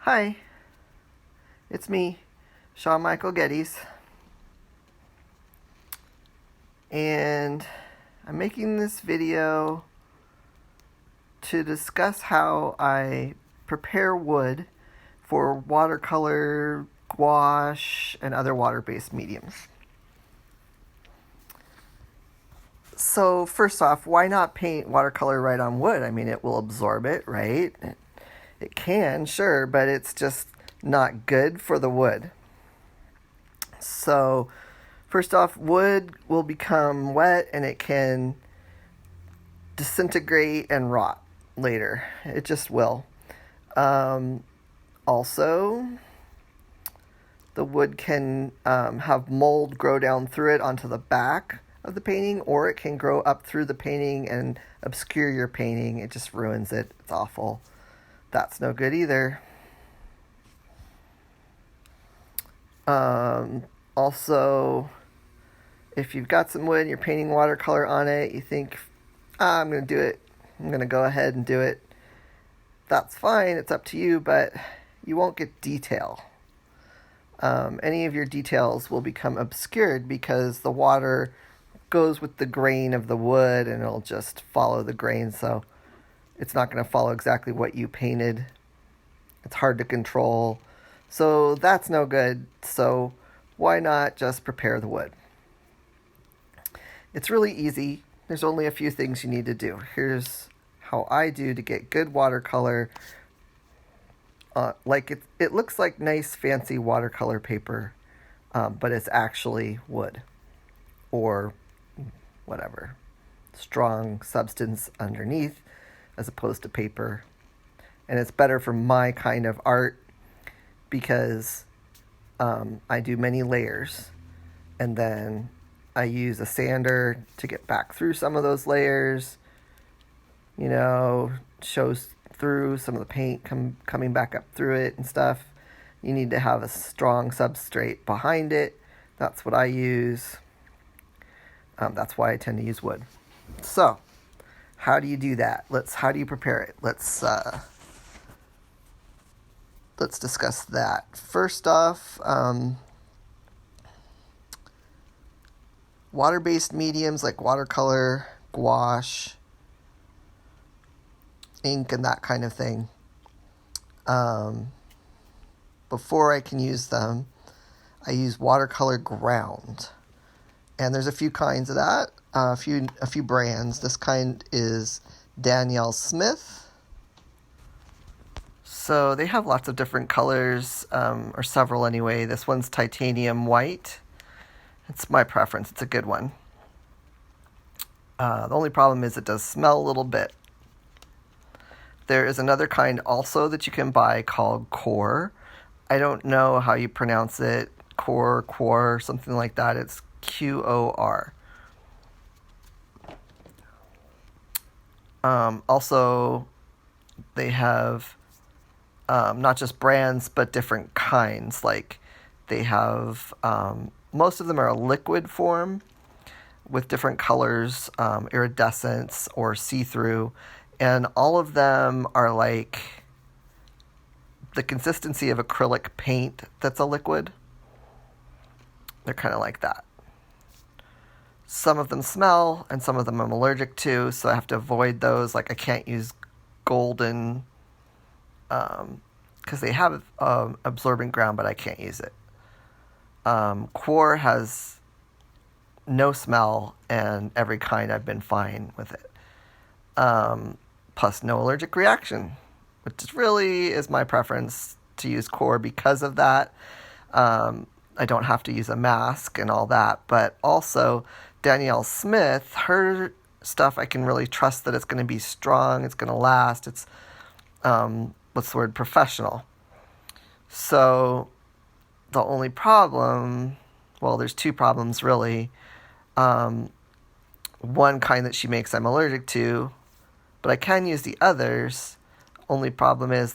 Hi, it's me, Sean Michael Geddes, and I'm making this video to discuss how I prepare wood for watercolor, gouache, and other water-based mediums. So first off, why not paint watercolor right on wood? I mean, it will absorb it, right? It can, sure, but it's just not good for the wood. So first off, wood will become wet and it can disintegrate and rot later. It just will. Also, the wood can have mold grow down through it onto the back of the painting, or it can grow up through the painting and obscure your painting. It just ruins it. It's awful. That's no good either. Also, if you've got some wood and you're painting watercolor on it, you think, I'm going to do it. I'm going to go ahead and do it. That's fine. It's up to you, but you won't get detail. Any of your details will become obscured because the water goes with the grain of the wood and it'll just follow the grain. So it's not going to follow exactly what you painted. It's hard to control. So that's no good. So why not just prepare the wood? It's really easy. There's only a few things you need to do. Here's how I do to get good watercolor. It looks like nice fancy watercolor paper, but it's actually wood or whatever, strong substance underneath as opposed to paper. And it's better for my kind of art because I do many layers, and then I use a sander to get back through some of those layers, shows through some of the paint coming back up through it and stuff. You need to have a strong substrate behind it. That's what I use. That's why I tend to use wood. So, how do you do that? How do you prepare it? Let's discuss that. First off, water-based mediums like watercolor, gouache, ink, and that kind of thing. Before I can use them, I use watercolor ground. And there's a few kinds of that, a few brands. This kind is Danielle Smith. So they have lots of different colors, or several anyway. This one's titanium white. It's my preference. It's a good one. The only problem is it does smell a little bit. There is another kind also that you can buy called Core. I don't know how you pronounce it. Core, something like that. It's QOR. Also, they have not just brands, but different kinds. Like they have, most of them are a liquid form with different colors, iridescence or see-through. And all of them are like the consistency of acrylic paint that's a liquid. They're kind of like that. Some of them smell, and some of them I'm allergic to, so I have to avoid those. Like I can't use golden, because they have absorbent ground, but I can't use it. Core has no smell, and every kind I've been fine with it. Plus no allergic reaction, which really is my preference to use Core because of that. I don't have to use a mask and all that, but also Danielle Smith, her stuff I can really trust that it's going to be strong, it's going to last, it's, professional. So the only problem, there's two problems really. One kind that she makes I'm allergic to, but I can use the others. Only problem is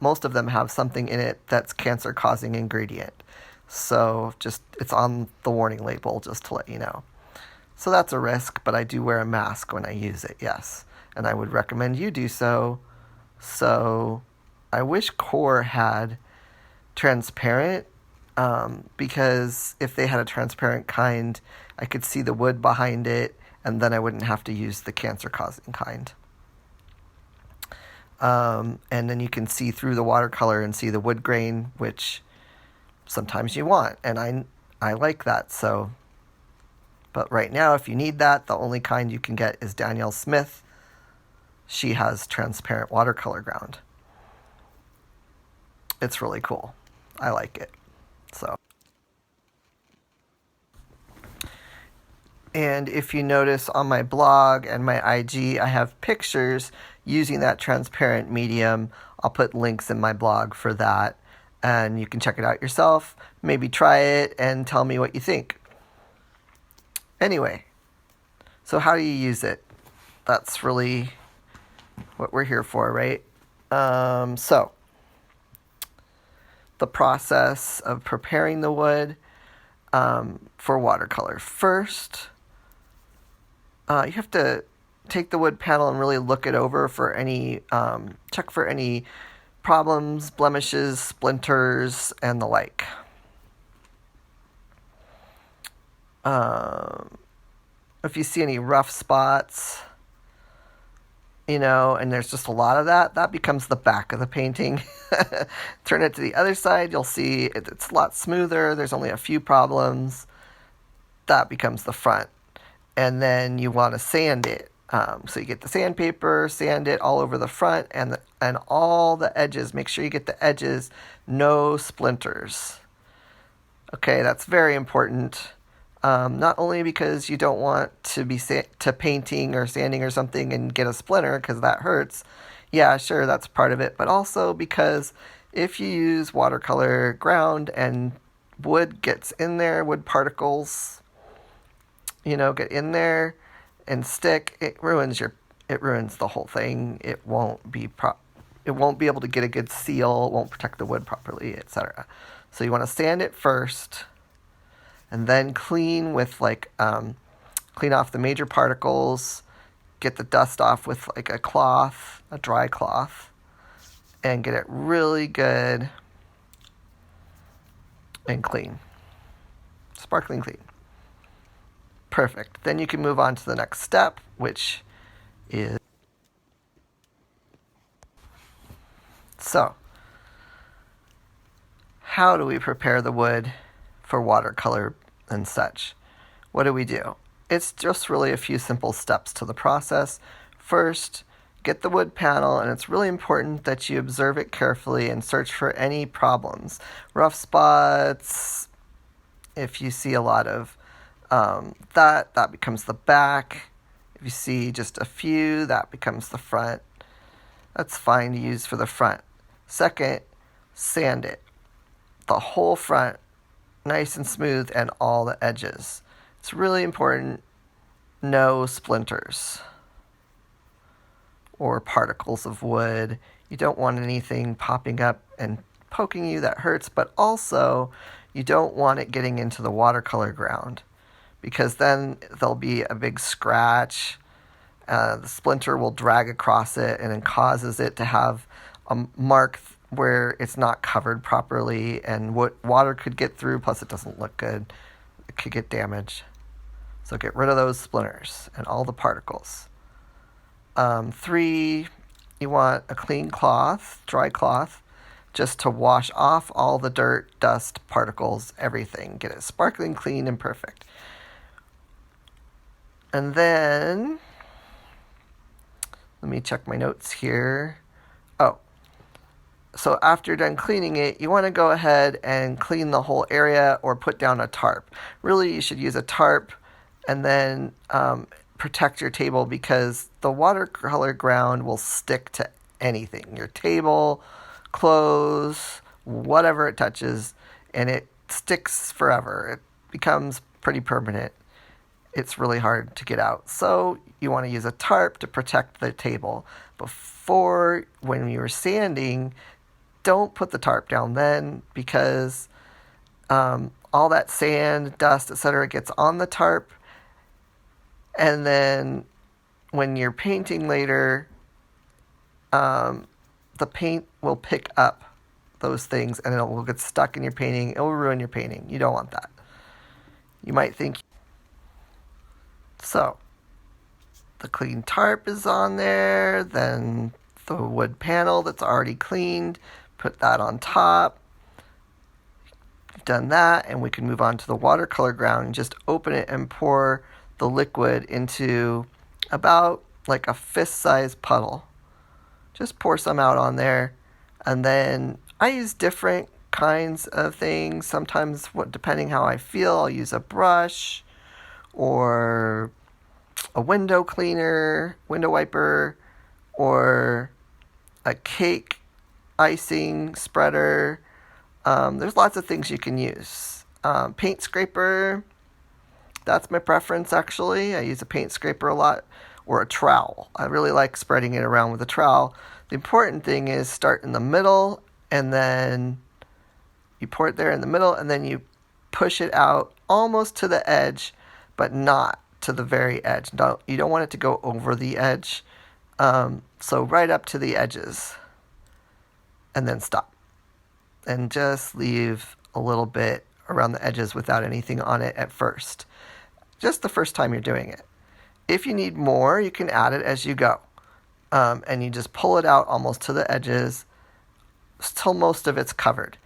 most of them have something in it that's cancer-causing ingredient. So it's on the warning label just to let you know. So that's a risk, but I do wear a mask when I use it, yes. And I would recommend you do so I wish Core had transparent, because if they had a transparent kind, I could see the wood behind it, and then I wouldn't have to use the cancer-causing kind. And then you can see through the watercolor and see the wood grain, which sometimes you want, and I like that. So, but right now, if you need that, the only kind you can get is Danielle Smith. She has transparent watercolor ground. It's really cool. I like it. So, and if you notice on my blog and my IG, I have pictures using that transparent medium. I'll put links in my blog for that, and you can check it out yourself. Maybe try it and tell me what you think. Anyway, so how do you use it? That's really what we're here for, right? So, the process of preparing the wood for watercolor. First, you have to take the wood panel and really look it over for any, check for any problems, blemishes, splinters, and the like. If you see any rough spots, and there's just a lot of that becomes the back of the painting. Turn it to the other side, you'll see it's a lot smoother. There's only a few problems. That becomes the front. And then you want to sand it. So you get the sandpaper, sand it all over the front and all the edges. Make sure you get the edges, no splinters. Okay, that's very important. Not only because you don't want to be to painting or sanding or something and get a splinter, because that hurts. Yeah, sure, that's part of it. But also because if you use watercolor ground and wood gets in there, wood particles, get in there and stick, it ruins the whole thing. It won't be able to get a good seal. It won't protect the wood properly, etc. So you want to sand it first. And then clean off the major particles, get the dust off with like a cloth, a dry cloth, and get it really good and clean. Sparkling clean. Perfect. Then you can move on to the next step, which is... So, how do we prepare the wood for watercolor and such? What do? It's just really a few simple steps to the process. First, get the wood panel, and it's really important that you observe it carefully and search for any problems. Rough spots, if you see a lot of that becomes the back. If you see just a few, that becomes the front. That's fine to use for the front. Second, sand it. The whole front, nice and smooth, and all the edges. It's really important, no splinters or particles of wood. You don't want anything popping up and poking you that hurts, but also you don't want it getting into the watercolor ground, because then there'll be a big scratch. The splinter will drag across it, and it causes it to have a mark where it's not covered properly, and what water could get through, plus it doesn't look good. It could get damaged. So get rid of those splinters and all the particles. 3, you want a clean cloth, dry cloth, just to wash off all the dirt, dust, particles, everything. Get it sparkling clean and perfect. And then, let me check my notes here. So after you're done cleaning it, you want to go ahead and clean the whole area or put down a tarp. Really, you should use a tarp and then protect your table, because the watercolor ground will stick to anything. Your table, clothes, whatever it touches, and it sticks forever. It becomes pretty permanent. It's really hard to get out. So you want to use a tarp to protect the table. Before, when you're sanding, don't put the tarp down then, because all that sand, dust, etc. gets on the tarp, and then when you're painting later, the paint will pick up those things and it will get stuck in your painting. It will ruin your painting. You don't want that. You might think. So, the clean tarp is on there, then the wood panel that's already cleaned, put that on top. We've done that, and we can move on to the watercolor ground and just open it and pour the liquid into about like a fist-sized puddle. Just pour some out on there, and then I use different kinds of things. Sometimes, depending how I feel, I'll use a brush or a window cleaner, window wiper, or a cake icing spreader. There's lots of things you can use. Paint scraper, that's my preference actually. I use a paint scraper a lot, or a trowel. I really like spreading it around with a trowel. The important thing is start in the middle, and then you pour it there in the middle, and then you push it out almost to the edge, but not to the very edge. You don't want it to go over the edge. So right up to the edges, and then stop. And just leave a little bit around the edges without anything on it at first. Just the first time you're doing it. If you need more, you can add it as you go. And you just pull it out almost to the edges till most of it's covered.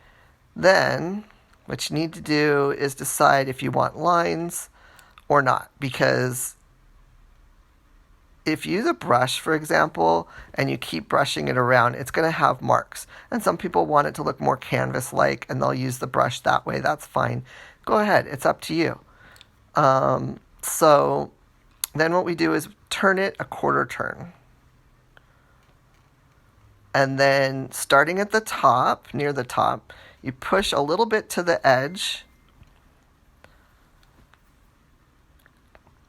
Then, what you need to do is decide if you want lines or not. Because if you use a brush, for example, and you keep brushing it around, it's going to have marks. And some people want it to look more canvas-like, and they'll use the brush that way. That's fine. Go ahead. It's up to you. So then what we do is turn it a quarter turn. And then starting at the top, near the top, you push a little bit to the edge.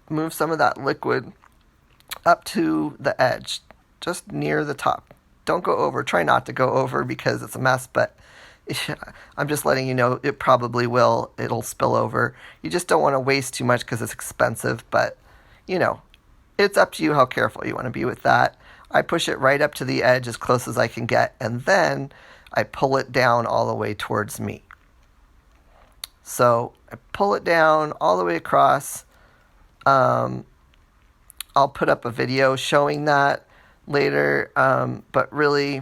Move some of that liquid up to the edge, just near the top. Don't go over. Try not to go over because it's a mess, but I'm just letting you know it probably will. It'll spill over. You just don't want to waste too much because it's expensive, but, it's up to you how careful you want to be with that. I push it right up to the edge as close as I can get, and then I pull it down all the way towards me. So I pull it down all the way across. I'll put up a video showing that later, but really,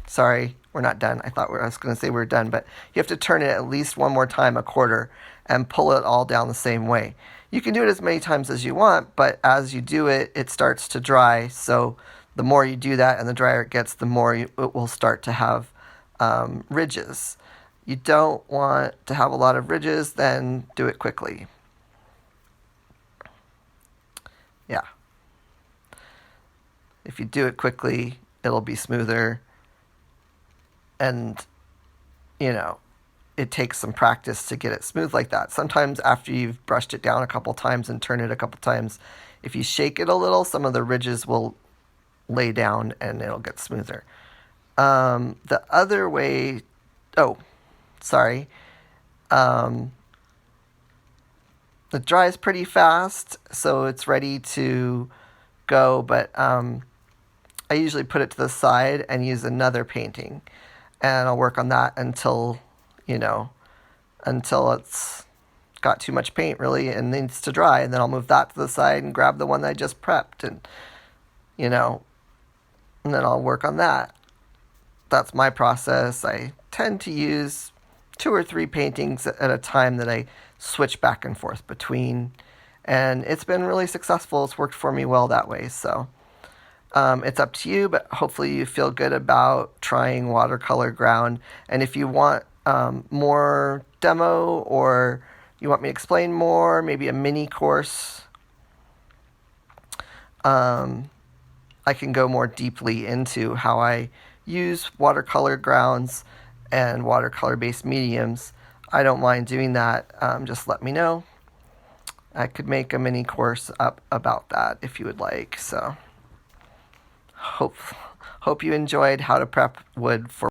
sorry, we're not done. I was going to say we're done, but you have to turn it at least one more time, a quarter, and pull it all down the same way. You can do it as many times as you want, but as you do it, it starts to dry. So the more you do that and the drier it gets, the more it will start to have ridges. You don't want to have a lot of ridges, then do it quickly. Yeah. If you do it quickly, it'll be smoother. And, it takes some practice to get it smooth like that. Sometimes after you've brushed it down a couple times and turned it a couple times, if you shake it a little, some of the ridges will lay down and it'll get smoother. The other way, it dries pretty fast, so it's ready to go, but I usually put it to the side and use another painting, and I'll work on that until it's got too much paint really and needs to dry, and then I'll move that to the side and grab the one that I just prepped, and then I'll work on that. That's my process. I tend to use 2 or 3 paintings at a time that I switch back and forth between, and it's been really successful. It's worked for me well that way, so it's up to you, but hopefully you feel good about trying watercolor ground. And if you want more demo, or you want me to explain more, maybe a mini course, I can go more deeply into how I use watercolor grounds and watercolor-based mediums. I don't mind doing that. Just let me know. I could make a mini course up about that if you would like. So hope you enjoyed how to prep wood for